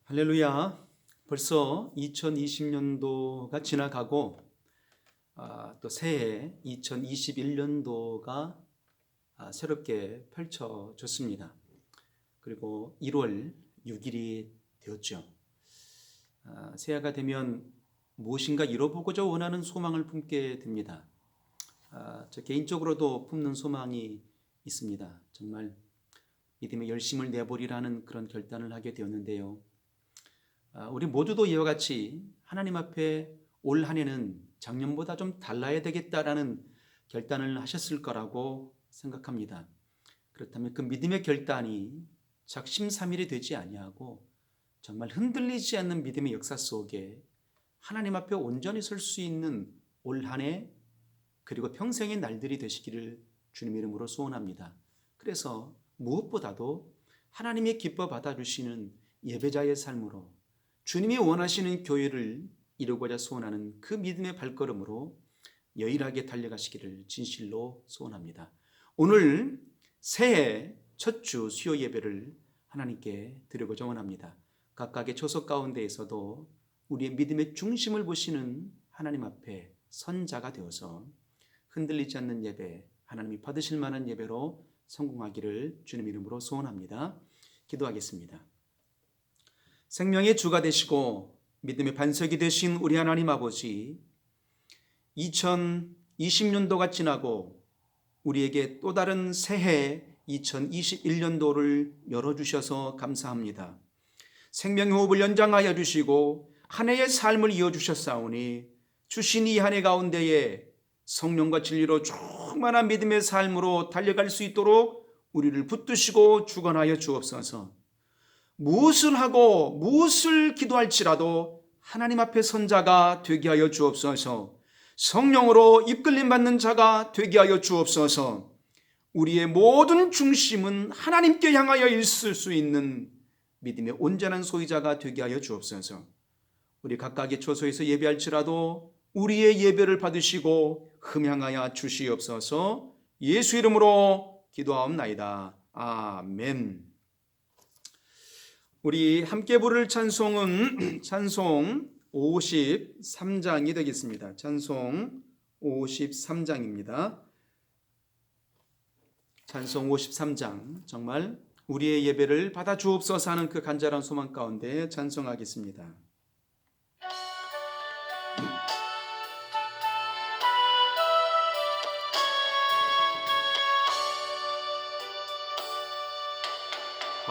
할렐루야. 벌써 2020년도가 지나가고 또 새해 2021년도가 새롭게 펼쳐졌습니다. 그리고 1월 6일이 되었죠. 새해가 되면 무엇인가 이뤄보고자 원하는 소망을 품게 됩니다. 저 개인적으로도 품는 소망이 있습니다. 정말 믿음의 열심을 내보리라는 그런 결단을 하게 되었는데요. 우리 모두도 이와 같이 하나님 앞에 올 한 해는 작년보다 좀 달라야 되겠다라는 결단을 하셨을 거라고 생각합니다. 그렇다면 그 믿음의 결단이 작심삼일이 되지 아니하고 정말 흔들리지 않는 믿음의 역사 속에 하나님 앞에 온전히 설 수 있는 올 한 해 그리고 평생의 날들이 되시기를 주님 이름으로 소원합니다. 그래서 무엇보다도 하나님이 기뻐 받아주시는 예배자의 삶으로 주님이 원하시는 교회를 이루고자 소원하는 그 믿음의 발걸음으로 여일하게 달려가시기를 진실로 소원합니다. 오늘 새해 첫 주 수요 예배를 하나님께 드리고자 원합니다. 각각의 초석 가운데에서도 우리의 믿음의 중심을 보시는 하나님 앞에 선자가 되어서 흔들리지 않는 예배, 하나님이 받으실 만한 예배로 성공하기를 주님 이름으로 소원합니다. 기도하겠습니다. 생명의 주가 되시고 믿음의 반석이 되신 우리 하나님 아버지, 2020년도가 지나고 우리에게 또 다른 새해 2021년도를 열어주셔서 감사합니다. 생명의 호흡을 연장하여 주시고 한 해의 삶을 이어주셨사오니 주신 이 한 해 가운데에 성령과 진리로 충만한 믿음의 삶으로 달려갈 수 있도록 우리를 붙드시고 주관하여 주옵소서. 무엇을 하고 무엇을 기도할지라도 하나님 앞에 선자가 되게 하여 주옵소서. 성령으로 이끌림 받는 자가 되게 하여 주옵소서. 우리의 모든 중심은 하나님께 향하여 있을 수 있는 믿음의 온전한 소유자가 되게 하여 주옵소서. 우리 각각의 처소에서 예배할지라도 우리의 예배를 받으시고 흠양하여 주시옵소서. 예수 이름으로 기도하옵나이다. 아멘. 우리 함께 부를 찬송은 찬송 53장이 되겠습니다. 찬송 53장입니다. 찬송 53장, 정말 우리의 예배를 받아 주옵소서 하는 그 간절한 소망 가운데 찬송하겠습니다.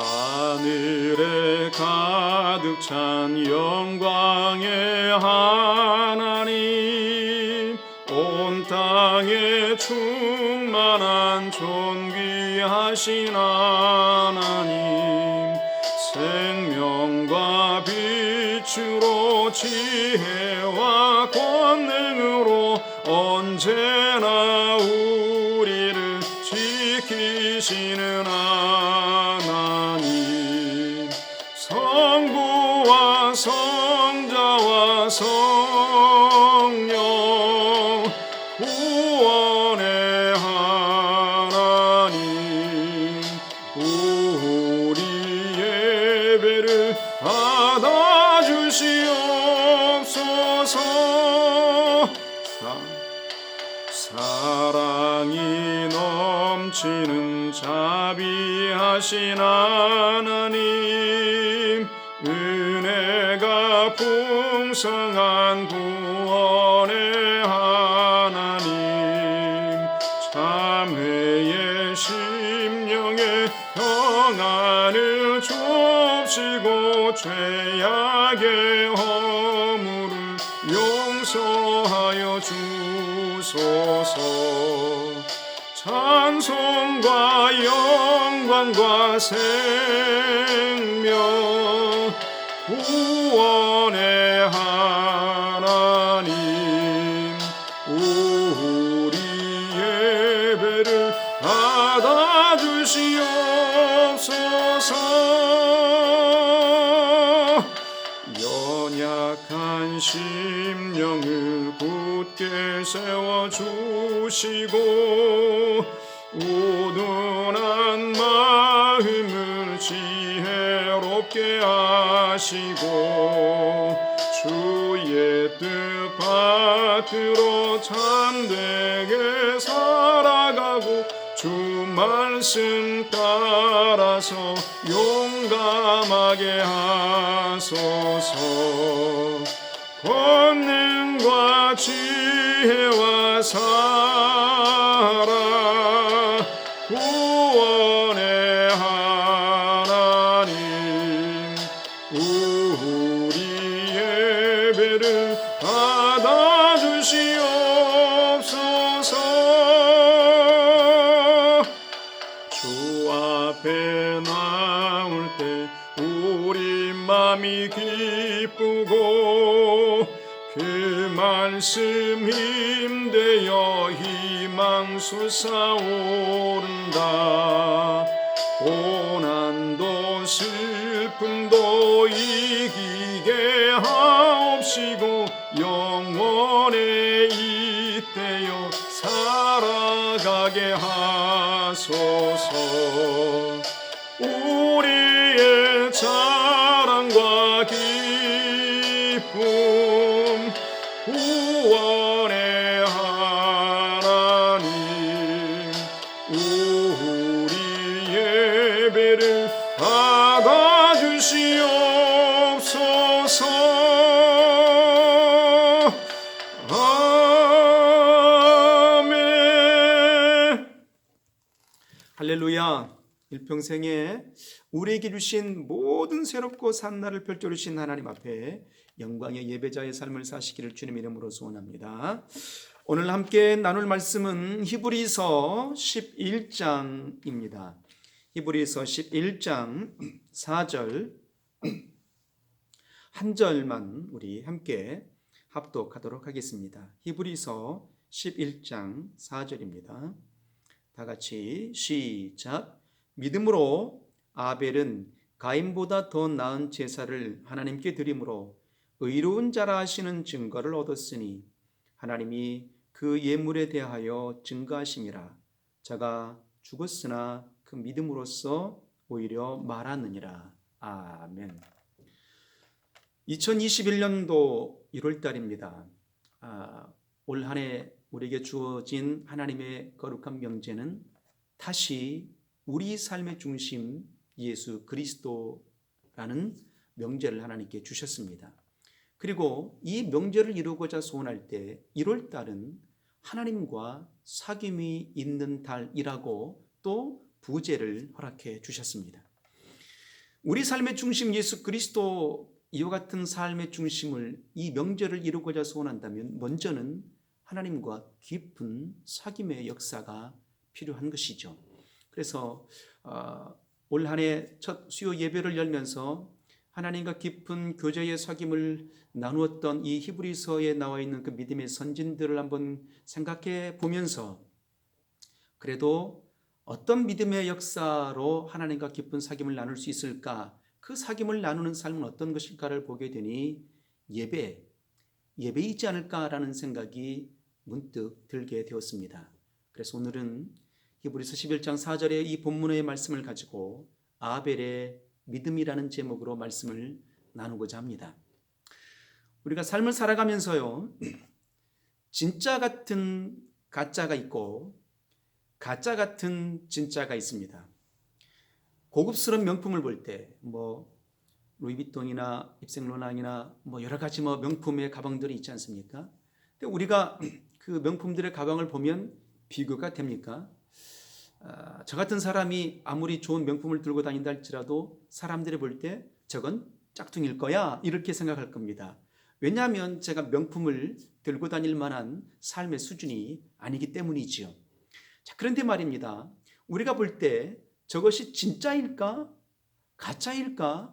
하늘에 가득 찬 영광의 하나님, 온 땅에 충만한 존귀하신 하나님, 생명과 빛으로 지혜와 권능으로 언제나 우리를 지키시는 하나님, 성부와 성자와 성령 구원의 하나님, 우리 예배를 받아주시옵소서. 사랑이 넘치는 자비하신 하나님, 은혜가 풍성한 구원의 하나님, 참회의 심령에 평안을 줍시고 죄악의 허물을 용서하여 주소서. 찬송과 영광과 생명 구원의 하나님, 우리 예배를 받아주시옵소서. 연약한 심령을 굳게 세워주시고 우둔한 마음을 지혜롭게 하시고 주의 뜻 받들어 참되게 살아가고 주 말씀 따라서 용감하게 하소서. 권능과 지혜와 사랑 구원의 하나님 우리 예배를 받아주시옵소서. 주 앞에 나올 때 우리 맘이 기쁘고 그 말씀 힘되어 희망 솟아오른다. 고난도 슬픔도 이기게 하옵시고 영원에 잇대어 살아가게 하소서. 우리의 자랑과 기쁨 구원의 하나님 우리 예배를 받아주시옵소서. 아멘. 할렐루야. 일평생에 우리에게 주신 모든 새롭고 산 날을 펼쳐 주신 하나님 앞에 영광의 예배자의 삶을 사시기를 주님 이름으로 소원합니다. 오늘 함께 나눌 말씀은 히브리서 11장입니다. 히브리서 11장 4절 한 절만 우리 함께 합독하도록 하겠습니다. 히브리서 11장 4절입니다. 다 같이 시작. 믿음으로 아벨은 가인보다 더 나은 제사를 하나님께 드림으로 의로운 자라 하시는 증거를 얻었으니 하나님이 그 예물에 대하여 증거하심이라. 자가 죽었으나 그 믿음으로써 오히려 말하느니라. 아멘. 2021년도 1월달입니다. 올 한 해 우리에게 주어진 하나님의 거룩한 명제는 다시 우리 삶의 중심 예수 그리스도라는 명제를 하나님께 주셨습니다. 그리고 이 명제를 이루고자 소원할 때 1월달은 하나님과 사귐이 있는 달이라고 또 부제를 허락해 주셨습니다. 우리 삶의 중심 예수 그리스도 이와 같은 삶의 중심을 이 명제를 이루고자 소원한다면 먼저는 하나님과 깊은 사귐의 역사가 필요한 것이죠. 그래서 올 한 해 첫 수요 예배를 열면서 하나님과 깊은 교제의 사귐을 나누었던 이 히브리서에 나와 있는 그 믿음의 선진들을 한번 생각해 보면서 그래도 어떤 믿음의 역사로 하나님과 깊은 사귐을 나눌 수 있을까? 그 사귐을 나누는 삶은 어떤 것일까를 보게 되니 예배이지 않을까라는 생각이 문득 들게 되었습니다. 그래서 오늘은 히브리서 11장 4절의 이 본문의 말씀을 가지고 아벨의 믿음이라는 제목으로 말씀을 나누고자 합니다. 우리가 삶을 살아가면서요, 진짜 같은 가짜가 있고 가짜 같은 진짜가 있습니다. 고급스러운 명품을 볼 때 루이비통이나 입생로랑이나 여러 가지 명품의 가방들이 있지 않습니까? 근데 우리가 그 명품들의 가방을 보면 비교가 됩니까? 저 같은 사람이 아무리 좋은 명품을 들고 다닌다 할지라도 사람들이 볼 때 저건 짝퉁일 거야 이렇게 생각할 겁니다. 왜냐하면 제가 명품을 들고 다닐 만한 삶의 수준이 아니기 때문이지요. 자, 그런데 말입니다. 우리가 볼 때 저것이 진짜일까 가짜일까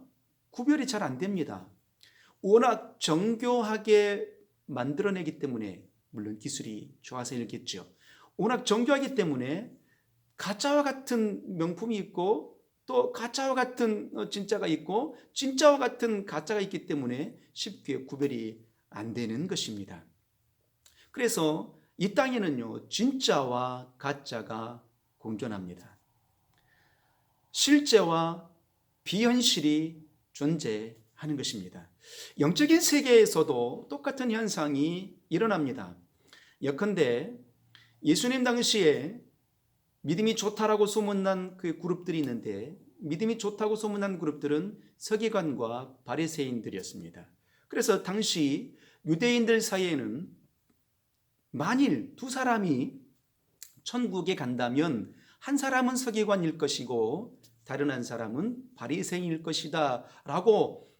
구별이 잘 안 됩니다. 워낙 정교하게 만들어내기 때문에, 물론 기술이 좋아서 일겠죠. 워낙 정교하기 때문에 가짜와 같은 명품이 있고 또 가짜와 같은 진짜가 있고 진짜와 같은 가짜가 있기 때문에 쉽게 구별이 안 되는 것입니다. 그래서 이 땅에는요, 진짜와 가짜가 공존합니다. 실제와 비현실이 존재합니다. 하는 것입니다. 영적인 세계에서도 똑같은 현상이 일어납니다. 예컨대 예수님 당시에 믿음이 좋다라고 소문난 그 그룹들이 있는데, 믿음이 좋다고 소문난 그룹들은 서기관과 바리새인들이었습니다. 그래서 당시 유대인들 사이에는 만일 두 사람이 천국에 간다면 한 사람은 서기관일 것이고 다른 한 사람은 바리새인일 것이다 라고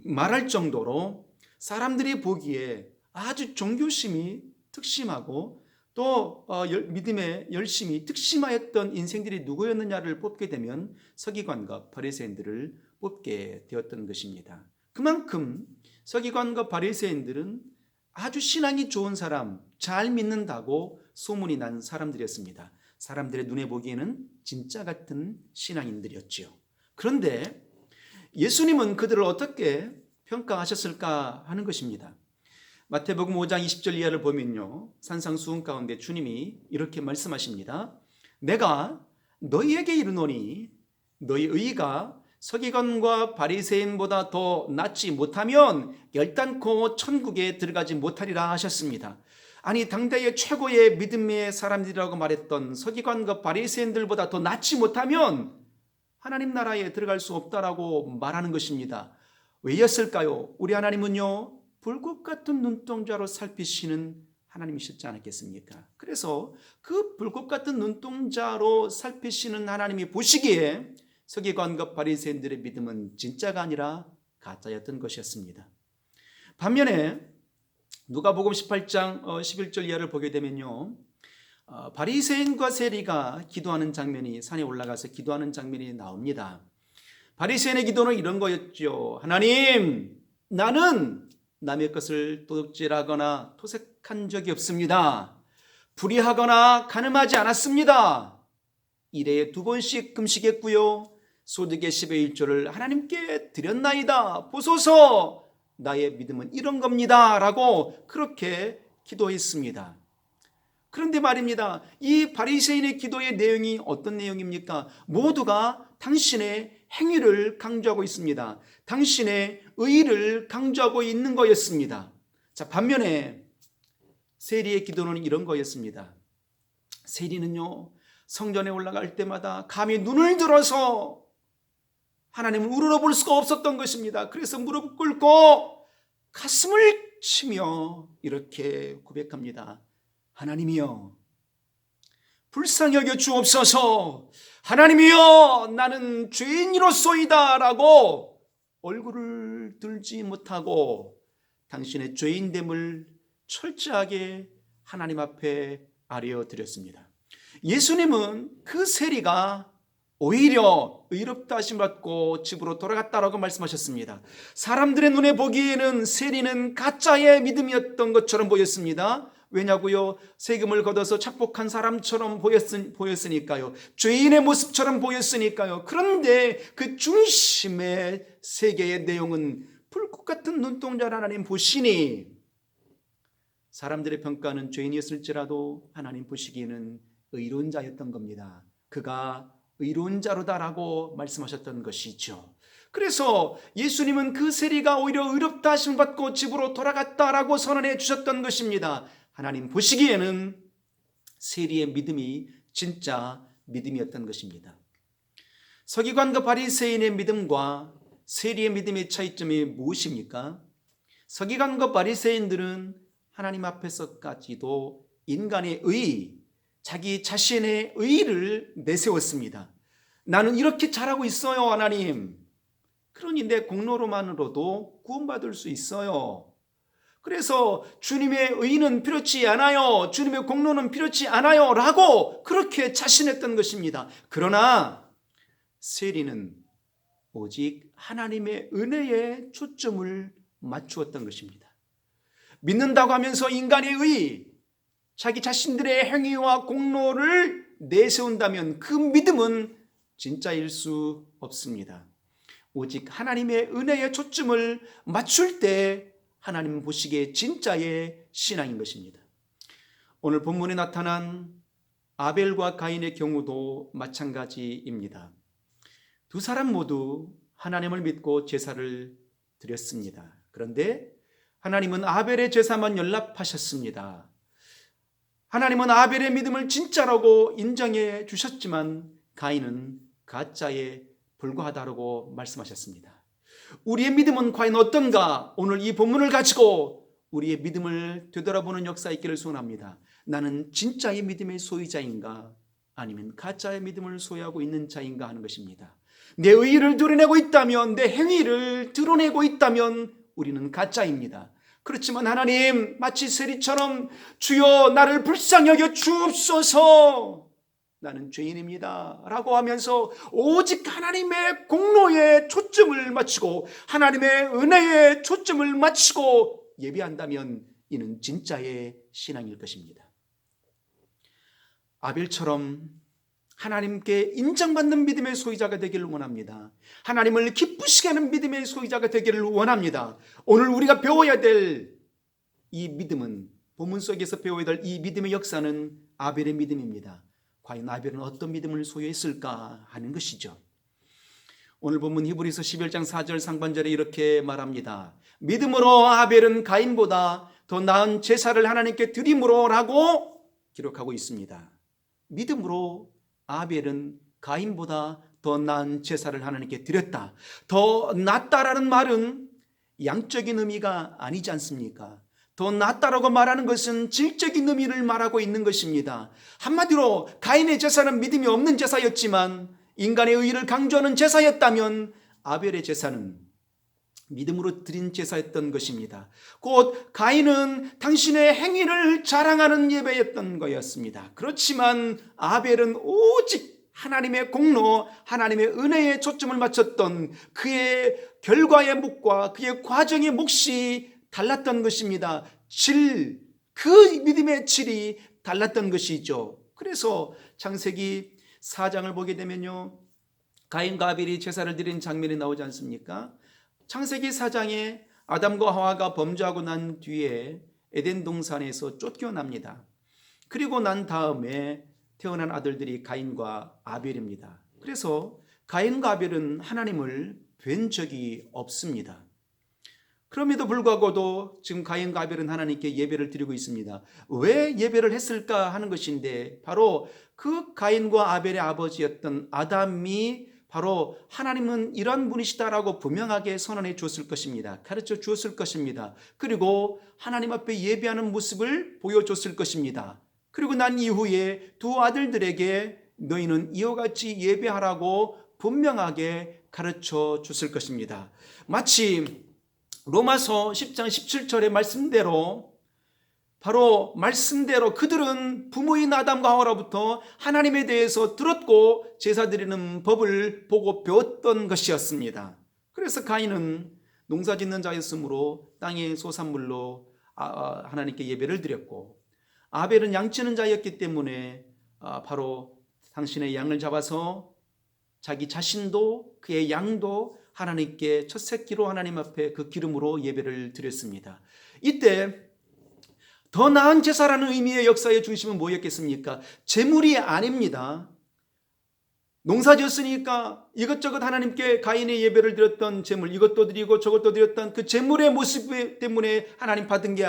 말할 정도로 사람들이 보기에 아주 종교심이 특심하고 또 믿음에 열심히 특심하였던 인생들이 누구였느냐를 뽑게 되면 서기관과 바리새인들을 뽑게 되었던 것입니다. 그만큼 서기관과 바리새인들은 아주 신앙이 좋은 사람, 잘 믿는다고 소문이 난 사람들이었습니다. 사람들의 눈에 보기에는 진짜 같은 신앙인들이었지요. 그런데 예수님은 그들을 어떻게 평가하셨을까 하는 것입니다. 마태복음 5장 20절 이하를 보면요, 산상수훈 가운데 주님이 이렇게 말씀하십니다. 내가 너희에게 이르노니 너희 의가 서기관과 바리새인보다 더 낫지 못하면 결단코 천국에 들어가지 못하리라 하셨습니다. 아니, 당대의 최고의 믿음의 사람들이라고 말했던 서기관과 바리새인들보다 더 낫지 못하면 하나님 나라에 들어갈 수 없다라고 말하는 것입니다. 왜였을까요? 우리 하나님은요, 불꽃 같은 눈동자로 살피시는 하나님이셨지 않았겠습니까? 그래서 그 불꽃 같은 눈동자로 살피시는 하나님이 보시기에 서기관과 바리새인들의 믿음은 진짜가 아니라 가짜였던 것이었습니다. 반면에 누가복음 18장 11절 이하를 보게 되면요, 바리새인과 세리가 기도하는 장면이, 산에 올라가서 기도하는 장면이 나옵니다. 바리새인의 기도는 이런 거였죠. 하나님, 나는 남의 것을 도둑질하거나 토색한 적이 없습니다. 불의하거나 간음하지 않았습니다. 일에 2번씩 금식했고요, 소득의 10의 1조를 하나님께 드렸나이다. 보소서, 나의 믿음은 이런 겁니다 라고 그렇게 기도했습니다. 그런데 말입니다, 이 바리새인의 기도의 내용이 어떤 내용입니까? 모두가 당신의 행위를 강조하고 있습니다. 당신의 의를 강조하고 있는 거였습니다. 자, 반면에 세리의 기도는 이런 거였습니다. 세리는요, 성전에 올라갈 때마다 감히 눈을 들어서 하나님을 우러러볼 수가 없었던 것입니다. 그래서 무릎 꿇고 가슴을 치며 이렇게 고백합니다. 하나님이여, 불쌍히 여겨 주옵소서. 하나님이여, 나는 죄인이로소이다 라고 얼굴을 들지 못하고 당신의 죄인됨을 철저하게 하나님 앞에 아뢰어드렸습니다. 예수님은 그 세리가 오히려 의롭다 하심 받고 집으로 돌아갔다라고 말씀하셨습니다. 사람들의 눈에 보기에는 세리는 가짜의 믿음이었던 것처럼 보였습니다. 왜냐고요? 세금을 걷어서 착복한 사람처럼 보였으니까요. 죄인의 모습처럼 보였으니까요. 그런데 그 중심의 세계의 내용은 불꽃 같은 눈동자를 하나님 보시니, 사람들의 평가는 죄인이었을지라도 하나님 보시기에는 의로운 자였던 겁니다. 그가 의로운 자로다라고 말씀하셨던 것이죠. 그래서 예수님은 그 세리가 오히려 의롭다 하심을 받고 집으로 돌아갔다라고 선언해 주셨던 것입니다. 하나님 보시기에는 세리의 믿음이 진짜 믿음이었던 것입니다. 서기관과 바리새인의 믿음과 세리의 믿음의 차이점이 무엇입니까? 서기관과 바리새인들은 하나님 앞에서까지도 인간의 의, 자기 자신의 의를 내세웠습니다. 나는 이렇게 잘하고 있어요, 하나님. 그러니 내 공로로만으로도 구원받을 수 있어요. 그래서 주님의 의는 필요치 않아요, 주님의 공로는 필요치 않아요 라고 그렇게 자신했던 것입니다. 그러나 세리는 오직 하나님의 은혜에 초점을 맞추었던 것입니다. 믿는다고 하면서 인간의 의, 자기 자신들의 행위와 공로를 내세운다면 그 믿음은 진짜일 수 없습니다. 오직 하나님의 은혜에 초점을 맞출 때 하나님 보시기에 진짜의 신앙인 것입니다. 오늘 본문에 나타난 아벨과 가인의 경우도 마찬가지입니다. 두 사람 모두 하나님을 믿고 제사를 드렸습니다. 그런데 하나님은 아벨의 제사만 연락하셨습니다. 하나님은 아벨의 믿음을 진짜라고 인정해 주셨지만 가인은 가짜에 불과하다고 말씀하셨습니다. 우리의 믿음은 과연 어떤가? 오늘 이 본문을 가지고 우리의 믿음을 되돌아보는 역사 있기를 소원합니다. 나는 진짜의 믿음의 소유자인가? 아니면 가짜의 믿음을 소유하고 있는 자인가 하는 것입니다. 내 의의를 드러내고 있다면, 내 행위를 드러내고 있다면 우리는 가짜입니다. 그렇지만 하나님, 마치 세리처럼 주여 나를 불쌍히 여겨 주옵소서, 나는 죄인입니다 라고 하면서 오직 하나님의 공로에 초점을 맞추고 하나님의 은혜에 초점을 맞추고 예배한다면 이는 진짜의 신앙일 것입니다. 아벨처럼 하나님께 인정받는 믿음의 소유자가 되기를 원합니다. 하나님을 기쁘시게 하는 믿음의 소유자가 되기를 원합니다. 오늘 우리가 배워야 될 이 믿음은, 본문 속에서 배워야 될 이 믿음의 역사는 아벨의 믿음입니다. 과연 아벨은 어떤 믿음을 소유했을까 하는 것이죠. 오늘 본문 히브리서 11장 4절 상반절에 이렇게 말합니다. 믿음으로 아벨은 가인보다 더 나은 제사를 하나님께 드림으로 라고 기록하고 있습니다. 믿음으로 아벨은 가인보다 더 나은 제사를 하나님께 드렸다. 더 낫다라는 말은 양적인 의미가 아니지 않습니까? 더 낫다라고 말하는 것은 질적인 의미를 말하고 있는 것입니다. 한마디로 가인의 제사는 믿음이 없는 제사였지만 인간의 의의를 강조하는 제사였다면 아벨의 제사는 믿음으로 드린 제사였던 것입니다. 곧 가인은 당신의 행위를 자랑하는 예배였던 거였습니다. 그렇지만 아벨은 오직 하나님의 공로, 하나님의 은혜에 초점을 맞췄던 그의 결과의 몫과 그의 과정의 몫이 달랐던 것입니다. 그 믿음의 질이 달랐던 것이죠. 그래서 창세기 4장을 보게 되면요, 가인과 아벨이 제사를 드린 장면이 나오지 않습니까? 창세기 4장에 아담과 하와가 범죄하고 난 뒤에 에덴 동산에서 쫓겨납니다. 그리고 난 다음에 태어난 아들들이 가인과 아벨입니다. 그래서 가인과 아벨은 하나님을 뵌 적이 없습니다. 그럼에도 불구하고도 지금 가인과 아벨은 하나님께 예배를 드리고 있습니다. 왜 예배를 했을까 하는 것인데, 바로 그 가인과 아벨의 아버지였던 아담이 바로 하나님은 이런 분이시다라고 분명하게 선언해 주었을 것입니다. 가르쳐 주었을 것입니다. 그리고 하나님 앞에 예배하는 모습을 보여줬을 것입니다. 그리고 난 이후에 두 아들들에게 너희는 이와 같이 예배하라고 분명하게 가르쳐 줬을 것입니다. 마치 로마서 10장 17절의 말씀대로, 바로 말씀대로 그들은 부모인 아담과 하와로부터 하나님에 대해서 들었고 제사 드리는 법을 보고 배웠던 것이었습니다. 그래서 가인은 농사짓는 자였으므로 땅의 소산물로 하나님께 예배를 드렸고, 아벨은 양치는 자였기 때문에 바로 당신의 양을 잡아서 자기 자신도 그의 양도 하나님께 첫 새끼로 하나님 앞에 그 기름으로 예배를 드렸습니다. 이때 더 나은 제사라는 의미의 역사의 중심은 뭐였겠습니까? 제물이 아닙니다. 농사지었으니까 이것저것 하나님께 가인의 예배를 드렸던 제물, 이것도 드리고 저것도 드렸던 그 제물의 모습 때문에 하나님 받은 게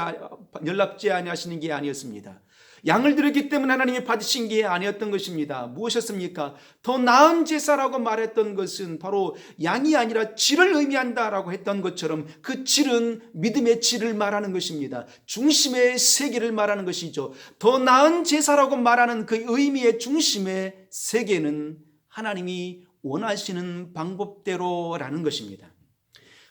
연락지 아니하시는 게 아니었습니다. 양을 드렸기 때문에 하나님이 받으신 게 아니었던 것입니다. 무엇이었습니까? 더 나은 제사라고 말했던 것은 바로 양이 아니라 질을 의미한다라고 했던 것처럼 그 질은 믿음의 질을 말하는 것입니다. 중심의 세계를 말하는 것이죠. 더 나은 제사라고 말하는 그 의미의 중심의 세계는 하나님이 원하시는 방법대로라는 것입니다.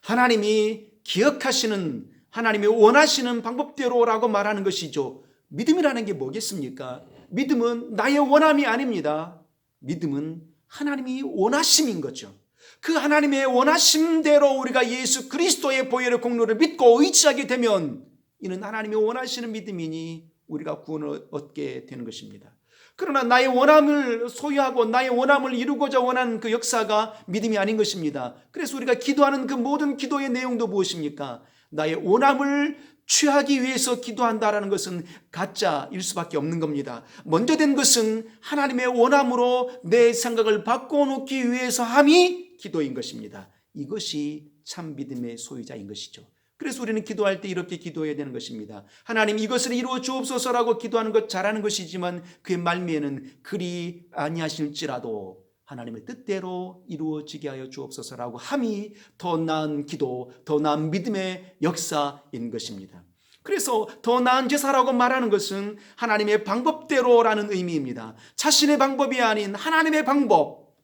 하나님이 기억하시는, 하나님이 원하시는 방법대로라고 말하는 것이죠. 믿음이라는 게 뭐겠습니까? 믿음은 나의 원함이 아닙니다. 믿음은 하나님이 원하심인 거죠. 그 하나님의 원하심대로 우리가 예수 그리스도의 보혈의 공로를 믿고 의지하게 되면 이는 하나님이 원하시는 믿음이니 우리가 구원을 얻게 되는 것입니다. 그러나 나의 원함을 소유하고 나의 원함을 이루고자 원하는 그 역사가 믿음이 아닌 것입니다. 그래서 우리가 기도하는 그 모든 기도의 내용도 무엇입니까? 나의 원함을 취하기 위해서 기도한다라는 것은 가짜일 수밖에 없는 겁니다. 먼저 된 것은 하나님의 원함으로 내 생각을 바꿔놓기 위해서 함이 기도인 것입니다. 이것이 참 믿음의 소유자인 것이죠. 그래서 우리는 기도할 때 이렇게 기도해야 되는 것입니다. 하나님, 이것을 이루어 주옵소서라고 기도하는 것 잘하는 것이지만 그의 말미에는 그리 아니하실지라도 하나님의 뜻대로 이루어지게 하여 주옵소서라고 함이 더 나은 기도, 더 나은 믿음의 역사인 것입니다. 그래서 더 나은 제사라고 말하는 것은 하나님의 방법대로라는 의미입니다. 자신의 방법이 아닌 하나님의 방법,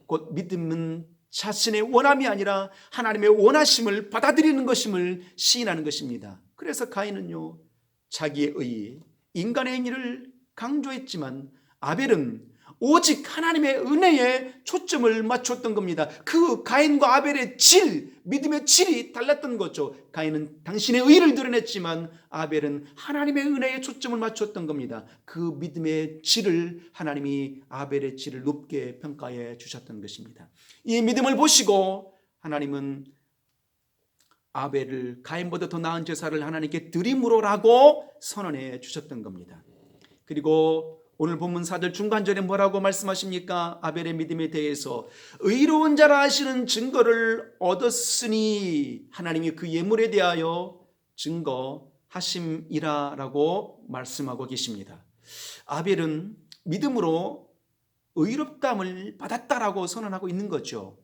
곧 믿음은 자신의 원함이 아니라 하나님의 원하심을 받아들이는 것임을 시인하는 것입니다. 그래서 가인은요, 자기의 의, 인간의 행위를 강조했지만 아벨은 오직 하나님의 은혜에 초점을 맞췄던 겁니다. 그 가인과 아벨의 믿음의 질이 달랐던 거죠. 가인은 당신의 의를 드러냈지만 아벨은 하나님의 은혜에 초점을 맞췄던 겁니다. 그 믿음의 질을 하나님이 아벨의 질을 높게 평가해 주셨던 것입니다. 이 믿음을 보시고 하나님은 아벨을 가인보다 더 나은 제사를 하나님께 드림으로라고 선언해 주셨던 겁니다. 그리고 오늘 본문사절 중간절에 뭐라고 말씀하십니까? 아벨의 믿음에 대해서 의로운 자라 하시는 증거를 얻었으니 하나님이 그 예물에 대하여 증거하심이라 라고 말씀하고 계십니다. 아벨은 믿음으로 의롭담을 받았다라고 선언하고 있는 거죠.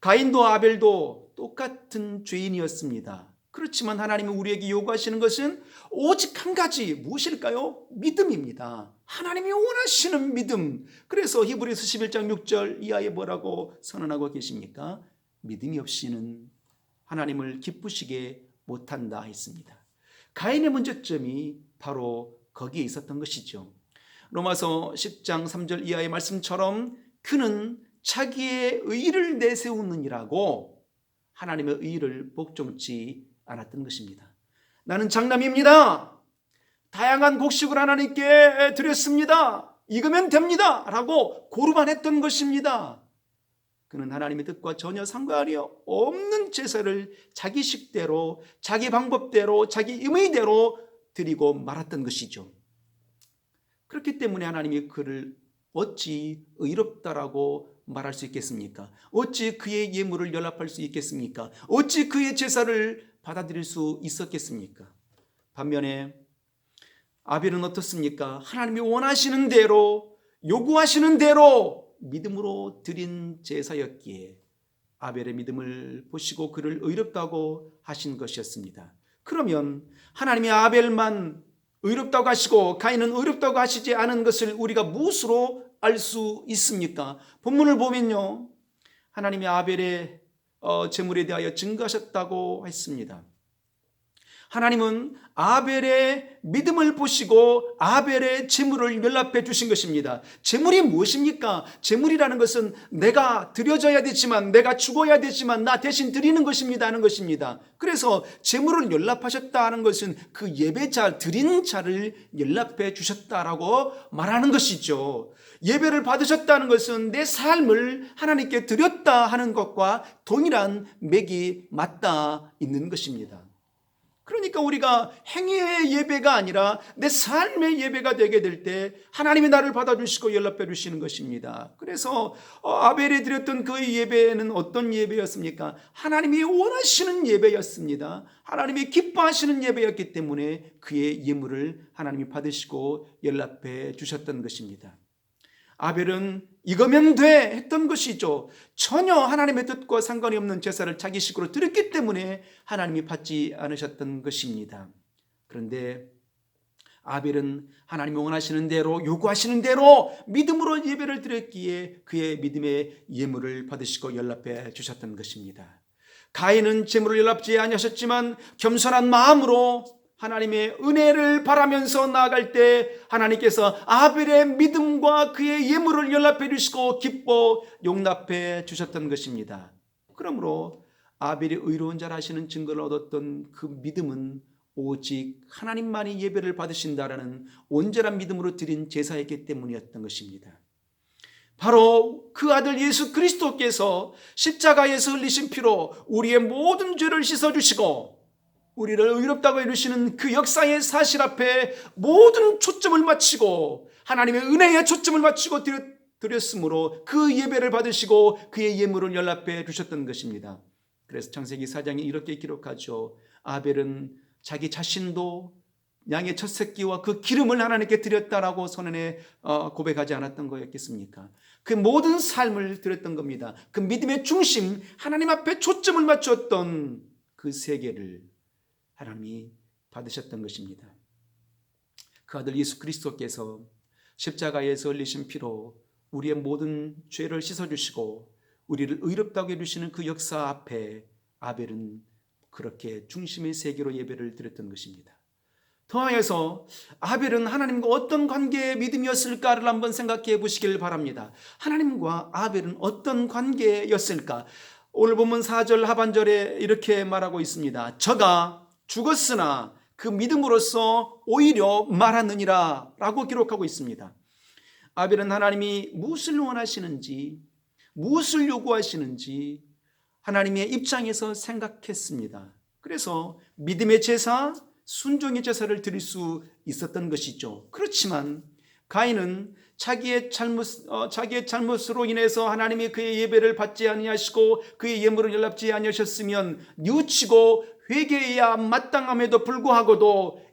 가인도 아벨도 똑같은 죄인이었습니다. 그렇지만 하나님이 우리에게 요구하시는 것은 오직 한 가지, 무엇일까요? 믿음입니다. 하나님이 원하시는 믿음. 그래서 히브리서 11장 6절 이하에 뭐라고 선언하고 계십니까? 믿음이 없이는 하나님을 기쁘시게 못한다 했습니다. 가인의 문제점이 바로 거기에 있었던 것이죠. 로마서 10장 3절 이하의 말씀처럼 그는 자기의 의를 내세우느니라고 하나님의 의를 복종치 않았던 것입니다. 나는 장남입니다. 다양한 곡식을 하나님께 드렸습니다. 익으면 됩니다. 라고 고르만 했던 것입니다. 그는 하나님의 뜻과 전혀 상관이 없는 제사를 자기 식대로, 자기 방법대로, 자기 임의대로 드리고 말았던 것이죠. 그렇기 때문에 하나님이 그를 어찌 의롭다라고 말할 수 있겠습니까? 어찌 그의 예물을 연락할 수 있겠습니까? 어찌 그의 제사를 받아들일 수 있었겠습니까? 반면에 아벨은 어떻습니까? 하나님이 원하시는 대로, 요구하시는 대로 믿음으로 드린 제사였기에 아벨의 믿음을 보시고 그를 의롭다고 하신 것이었습니다. 그러면 하나님이 아벨만 의롭다고 하시고 가인은 의롭다고 하시지 않은 것을 우리가 무엇으로 알 수 있습니까? 본문을 보면요, 하나님이 아벨의 제물에 대하여 증거하셨다고 했습니다. 하나님은 아벨의 믿음을 보시고 아벨의 제물을 연락해 주신 것입니다. 제물이 무엇입니까? 제물이라는 것은 내가 드려져야 되지만, 내가 죽어야 되지만 나 대신 드리는 것입니다 하는 것입니다. 그래서 제물을 연락하셨다는 것은 그 예배자, 드린 자를 연락해 주셨다라고 말하는 것이죠. 예배를 받으셨다는 것은 내 삶을 하나님께 드렸다 하는 것과 동일한 맥이 맞닿아 있는 것입니다. 그러니까 우리가 행위의 예배가 아니라 내 삶의 예배가 되게 될 때 하나님이 나를 받아주시고 연락해 주시는 것입니다. 그래서 아벨이 드렸던 그 예배는 어떤 예배였습니까? 하나님이 원하시는 예배였습니다. 하나님이 기뻐하시는 예배였기 때문에 그의 예물을 하나님이 받으시고 연락해 주셨던 것입니다. 아벨은 이거면 돼 했던 것이죠. 전혀 하나님의 뜻과 상관이 없는 제사를 자기 식으로 드렸기 때문에 하나님이 받지 않으셨던 것입니다. 그런데 아벨은 하나님이 원하시는 대로, 요구하시는 대로 믿음으로 예배를 드렸기에 그의 믿음의 예물을 받으시고 연락해 주셨던 것입니다. 가인은 제물을 연락지 아니하셨지만 겸손한 마음으로 하나님의 은혜를 바라면서 나아갈 때 하나님께서 아벨의 믿음과 그의 예물을 연락해 주시고 기뻐 용납해 주셨던 것입니다. 그러므로 아벨이 의로운 자라 하시는 증거를 얻었던 그 믿음은 오직 하나님만이 예배를 받으신다라는 온전한 믿음으로 드린 제사였기 때문이었던 것입니다. 바로 그 아들 예수 그리스도께서 십자가에서 흘리신 피로 우리의 모든 죄를 씻어주시고 우리를 의롭다고 해주시는 그 역사의 사실 앞에 모든 초점을 맞추고 하나님의 은혜에 초점을 맞추고 드렸으므로 그 예배를 받으시고 그의 예물을 연락해 주셨던 것입니다. 그래서 창세기 4장에 이렇게 기록하죠. 아벨은 자기 자신도 양의 첫 새끼와 그 기름을 하나님께 드렸다라고 선언에 고백하지 않았던 거였겠습니까? 그 모든 삶을 드렸던 겁니다. 그 믿음의 중심, 하나님 앞에 초점을 맞췄던 그 세계를 하나님이 받으셨던 것입니다. 그 아들 예수 그리스도께서 십자가에서 흘리신 피로 우리의 모든 죄를 씻어주시고 우리를 의롭다고 해주시는 그 역사 앞에 아벨은 그렇게 중심의 세계로 예배를 드렸던 것입니다. 더하여서 아벨은 하나님과 어떤 관계의 믿음이었을까를 한번 생각해 보시길 바랍니다. 하나님과 아벨은 어떤 관계였을까? 오늘 본문 4절 하반절에 이렇게 말하고 있습니다. 저가 죽었으나 그 믿음으로써 오히려 말하느니라 라고 기록하고 있습니다. 아벨은 하나님이 무엇을 원하시는지, 무엇을 요구하시는지 하나님의 입장에서 생각했습니다. 그래서 믿음의 제사, 순종의 제사를 드릴 수 있었던 것이죠. 그렇지만 가인은 자기의 잘못으로 인해서 하나님이 그의 예배를 받지 아니하시고 그의 예물을 연락지 아니하셨으면 뉘우치고 회개해야 마땅함에도 불구하고도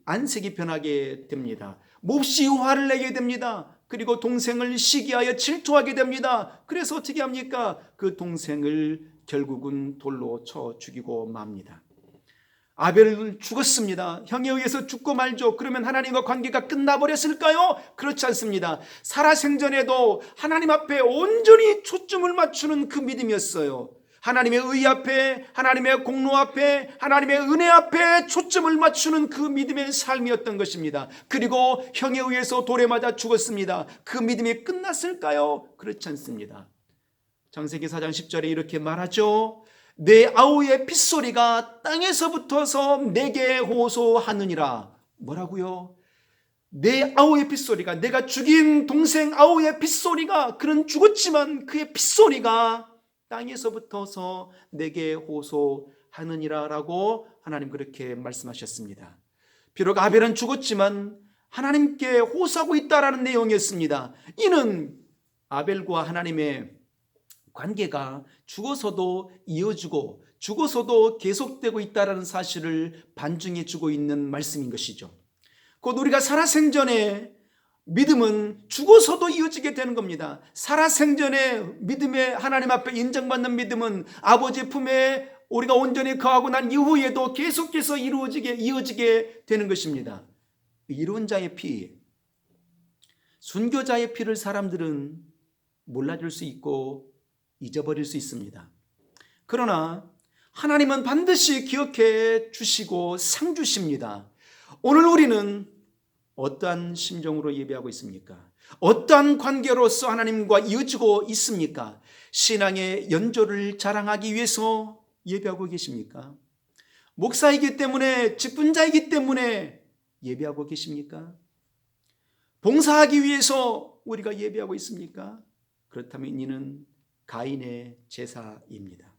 안색이 변하게 됩니다. 몹시 화를 내게 됩니다. 그리고 동생을 시기하여 질투하게 됩니다. 그래서 어떻게 합니까? 그 동생을 결국은 돌로 쳐 죽이고 맙니다. 아벨은 죽었습니다. 형에 의해서 죽고 말죠. 그러면 하나님과 관계가 끝나버렸을까요? 그렇지 않습니다. 살아생전에도 하나님 앞에 온전히 초점을 맞추는 그 믿음이었어요. 하나님의 의 앞에, 하나님의 공로 앞에, 하나님의 은혜 앞에 초점을 맞추는 그 믿음의 삶이었던 것입니다. 그리고 형에 의해서 돌에 맞아 죽었습니다. 그 믿음이 끝났을까요? 그렇지 않습니다. 창세기 4장 10절에 이렇게 말하죠. 내 아우의 핏소리가 땅에서 붙어서 내게 호소하느니라. 뭐라고요? 내 아우의 핏소리가, 내가 죽인 동생 아우의 핏소리가, 그는 죽었지만 그의 핏소리가 땅에서 붙어서 내게 호소하느니라 라고 하나님 그렇게 말씀하셨습니다. 비록 아벨은 죽었지만 하나님께 호소하고 있다라는 내용이었습니다. 이는 아벨과 하나님의 관계가 죽어서도 이어지고 죽어서도 계속되고 있다는 사실을 반증해 주고 있는 말씀인 것이죠. 곧 우리가 살아생전에 믿음은 죽어서도 이어지게 되는 겁니다. 살아생전에 믿음의 하나님 앞에 인정받는 믿음은 아버지 품에 우리가 온전히 거하고 난 이후에도 계속해서 이어지게 되는 것입니다. 이룬 자의 피, 순교자의 피를 사람들은 몰라줄 수 있고 잊어버릴 수 있습니다. 그러나 하나님은 반드시 기억해 주시고 상 주십니다. 오늘 우리는 어떠한 심정으로 예배하고 있습니까? 어떠한 관계로서 하나님과 이어지고 있습니까? 신앙의 연조를 자랑하기 위해서 예배하고 계십니까? 목사이기 때문에, 직분자이기 때문에 예배하고 계십니까? 봉사하기 위해서 우리가 예배하고 있습니까? 그렇다면 이는 가인의 제사입니다.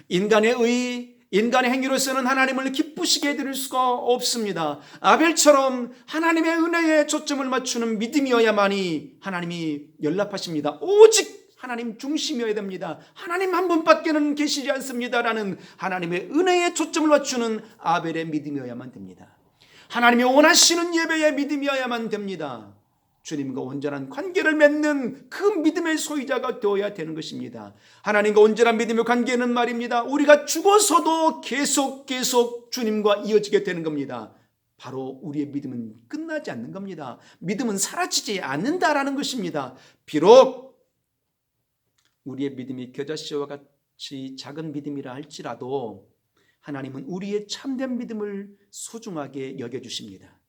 인간의 행위로서는 하나님을 기쁘시게 해드릴 수가 없습니다. 아벨처럼 하나님의 은혜에 초점을 맞추는 믿음이어야만이 하나님이 연락하십니다. 오직 하나님 중심이어야 됩니다. 하나님 한 분밖에는 계시지 않습니다라는 하나님의 은혜에 초점을 맞추는 아벨의 믿음이어야만 됩니다. 하나님이 원하시는 예배의 믿음이어야만 됩니다. 주님과 온전한 관계를 맺는 그 믿음의 소유자가 되어야 되는 것입니다. 하나님과 온전한 믿음의 관계는 말입니다. 우리가 죽어서도 계속 주님과 이어지게 되는 겁니다. 바로 우리의 믿음은 끝나지 않는 겁니다. 믿음은 사라지지 않는다라는 것입니다. 비록 우리의 믿음이 겨자씨와 같이 작은 믿음이라 할지라도 하나님은 우리의 참된 믿음을 소중하게 여겨주십니다.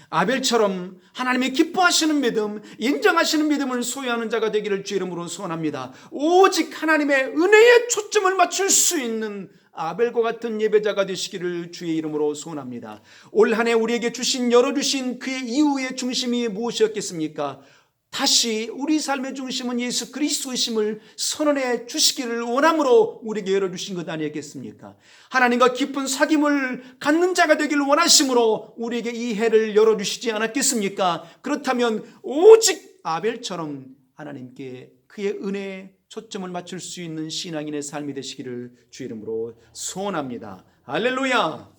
아벨처럼 하나님이 기뻐하시는 믿음, 인정하시는 믿음을 소유하는 자가 되기를 주 이름으로 소원합니다. 오직 하나님의 은혜에 초점을 맞출 수 있는 아벨과 같은 예배자가 되시기를 주의 이름으로 소원합니다. 올 한 해 우리에게 열어주신 그의 이후의 중심이 무엇이었겠습니까? 다시 우리 삶의 중심은 예수 그리스도이심을 선언해 주시기를 원함으로 우리에게 열어주신 것 아니겠습니까? 하나님과 깊은 사귐을 갖는 자가 되기를 원하심으로 우리에게 이 해를 열어주시지 않았겠습니까? 그렇다면 오직 아벨처럼 하나님께 그의 은혜에 초점을 맞출 수 있는 신앙인의 삶이 되시기를 주 이름으로 소원합니다. 할렐루야.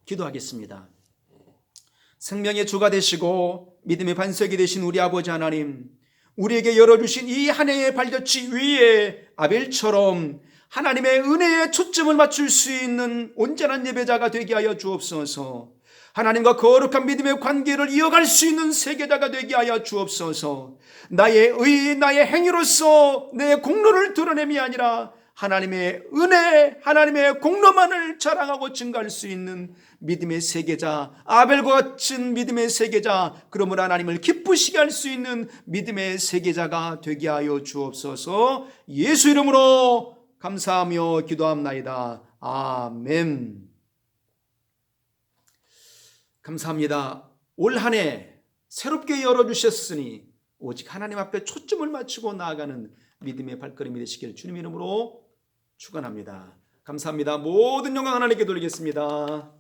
기도하겠습니다. 생명의 주가 되시고 믿음의 반석이 되신 우리 아버지 하나님, 우리에게 열어주신 이 한 해의 발자취 위에 아벨처럼 하나님의 은혜에 초점을 맞출 수 있는 온전한 예배자가 되게 하여 주옵소서. 하나님과 거룩한 믿음의 관계를 이어갈 수 있는 세계자가 되게 하여 주옵소서. 나의 의, 나의 행위로서 내 공로를 드러냄이 아니라 하나님의 은혜, 하나님의 공로만을 자랑하고 증가할 수 있는 믿음의 세계자, 아벨과 같은 믿음의 세계자, 그러므로 하나님을 기쁘시게 할 수 있는 믿음의 세계자가 되게 하여 주옵소서. 예수 이름으로 감사하며 기도합나이다. 아멘. 감사합니다. 올 한 해 새롭게 열어주셨으니 오직 하나님 앞에 초점을 맞추고 나아가는 믿음의 발걸음이 되시길 주님 이름으로 축원합니다. 감사합니다. 모든 영광 하나님께 돌리겠습니다.